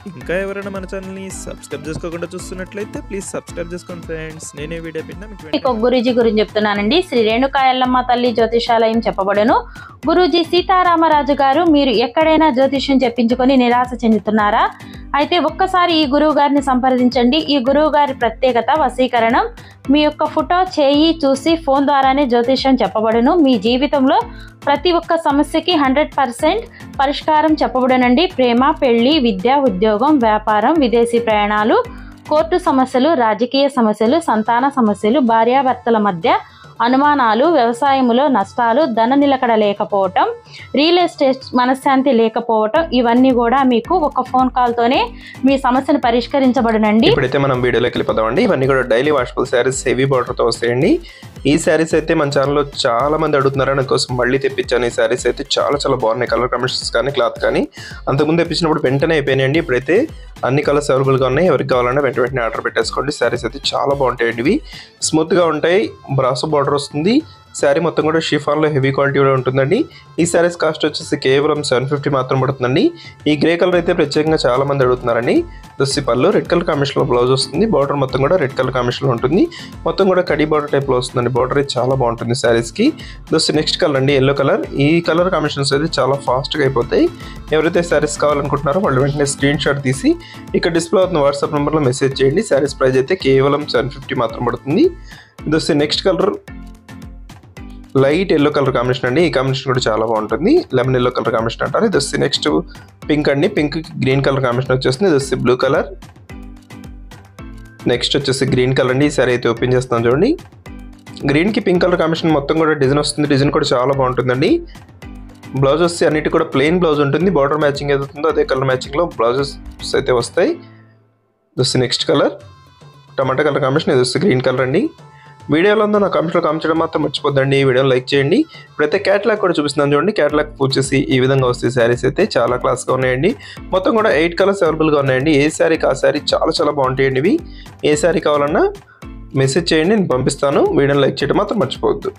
ఇంకా ఎవరైనా మన ఛానల్ని సబ్స్క్రైబ్ చేసుకోకుండా చూస్తున్నట్లయితే ప్లీజ్ సబ్స్క్రైబ్ చేసుకోండి ఫ్రెండ్స్. నేనే వీడియో పెట్టినా మీకు గురూజీ గురించి చెప్తున్నానండి. శ్రీ రేణుకా ఎల్లమ్మ తల్లి జ్యోతిషాలయం చెప్పబడును. గురూజీ సీతారామరాజు గారు, మీరు ఎక్కడైనా జ్యోతిష్యం చెప్పించుకొని నిరాశ చెందుతున్నారా? అయితే ఒక్కసారి ఈ గురువు గారిని సంప్రదించండి. ఈ గురువు గారి ప్రత్యేకత వశీకరణం. మీ యొక్క ఫోటో చేయి చూసి ఫోన్ ద్వారానే జ్యోతిష్యం చెప్పబడును. మీ జీవితంలో ప్రతి ఒక్క సమస్యకి 100% పరిష్కారం చెప్పబడునండి. ప్రేమ, పెళ్లి, విద్య, ఉద్యోగం, వ్యాపారం, విదేశీ ప్రయాణాలు, కోర్టు సమస్యలు, రాజకీయ సమస్యలు, సంతాన సమస్యలు, భార్యాభర్తల మధ్య అనుమానాలు, వ్యవసాయంలో నష్టాలు, ధన నిలకడ లేకపోవటం, రియల్ ఎస్టేట్ మనశ్శాంతి లేకపోవటం, ఇవన్నీ కూడా మీకు ఒక ఫోన్ కాల్తోనే మీ సమస్యను పరిష్కరించబడునండి. ఇప్పుడైతే మనం వీడియోలోకి వెళ్ళిపోదామండి. ఇవన్నీ కూడా డైలీ వాషబుల్ శారీస్, హెవీ బార్డర్తో వస్తాయండి. ఈ శారీస్ అయితే మన ఛానల్లో చాలా మంది అడుగుతున్నారు, అందుకోసం మళ్ళీ తెప్పించాను. ఈ శారీస్ అయితే చాలా చాలా బాగున్నాయి. కలర్ కాంబినేషన్స్ కానీ, క్లాత్ కానీ అంతకుముందు తెప్పించినప్పుడు వెంటనే అయిపోయినాయండి. ఇప్పుడైతే అన్ని కలర్స్ అవైలబుల్గా ఉన్నాయి. ఎవరికి కావాలన్నా వెంటనే ఆర్డర్ పెట్టేసుకోండి. శారీస్ అయితే చాలా బాగుంటాయండి. ఇవి స్మూత్గా ఉంటాయి. బ్రాసో బార్డర్ వస్తుంది. శారీ మొత్తం కూడా షిఫాన్లో హెవీ క్వాలిటీలో ఉంటుందండి. ఈ శారీస్ కాస్ట్ వచ్చేసి కేవలం 750 మాత్రం పడుతుందండి. ఈ గ్రే కలర్ అయితే ప్రత్యేకంగా చాలా మంది అడుగుతున్నారండి. దొస్సి పళ్ళు రెడ్ కలర్ కాంబినేషన్లో బ్లౌజ్ వస్తుంది. బార్డర్ మొత్తం కూడా రెడ్ కలర్ కాంబినేషన్లో ఉంటుంది. మొత్తం కూడా కడి బార్డర్ టైప్లో వస్తుందండి. బార్డర్ అయితే చాలా బాగుంటుంది శారీస్కి. దొస్సి నెక్స్ట్ కలర్ అండి, ఎల్లో కలర్. ఈ కలర్ కాంబినేషన్స్ అయితే చాలా ఫాస్ట్గా అయిపోతాయి. ఎవరైతే శారీస్ కావాలనుకుంటున్నారో వాళ్ళు వెంటనే స్క్రీన్ షాట్ తీసి ఇక్కడ డిస్ప్లే అవుతున్న వాట్సాప్ నెంబర్లో మెసేజ్ చేయండి. శారీస్ ప్రైస్ అయితే కేవలం 750 మాత్రం పడుతుంది. దొస్సి next colour light yellow colour combination అండి. ఈ కాంబినేషన్ కూడా చాలా బాగుంటుంది. లెమన్ ఎల్లో కలర్ కాంబినేషన్ అంటారు. ఇది వచ్చి నెక్స్ట్ పింక్ అండి. పింక్ గ్రీన్ కలర్ కాంబినేషన్ వచ్చేస్తుంది. ఇది వచ్చి బ్లూ కలర్. నెక్స్ట్ వచ్చేసి గ్రీన్ కలర్ అండి. ఈ సారీ అయితే ఓపెన్ చేస్తాం చూడండి. గ్రీన్కి పింక్ కలర్ కాంబినేషన్ మొత్తం కూడా డిజైన్ వస్తుంది. డిజైన్ కూడా చాలా బాగుంటుందండి. బ్లౌజ్ వచ్చి అన్నిటి కూడా ప్లెయిన్ బ్లౌజ్ ఉంటుంది. బార్డర్ మ్యాచింగ్ ఏదవుతుందో అదే కలర్ మ్యాచింగ్లో బ్లౌజెస్ అయితే వస్తాయి. ఇది వచ్చి నెక్స్ట్ కలర్ టమాటా కలర్ కాంబినేషన్. ఇది వచ్చి గ్రీన్ కలర్ అండి. వీడియోలో ఉందో నా కామెంట్లో కామెంట్ చేయడం మాత్రం మర్చిపోద్దండి. ఈ వీడియోని లైక్ చేయండి. ఇప్పుడైతే క్యాటలాగ్ కూడా చూపిస్తున్నాను చూడండి. క్యాటలాగ్ వచ్చేసి ఈ విధంగా వస్తాయి. శారీస్ అయితే చాలా క్లాస్గా ఉన్నాయండి. మొత్తం కూడా 8 కలర్స్ అవైలబుల్గా ఉన్నాయండి. ఏ శారీకి ఆ శారీ చాలా చాలా బాగుంటాయండి. ఇవి ఏ శారీ కావాలన్నా మెసేజ్ చేయండి, నేను పంపిస్తాను. వీడియోని లైక్ చేయడం మాత్రం మర్చిపోవద్దు.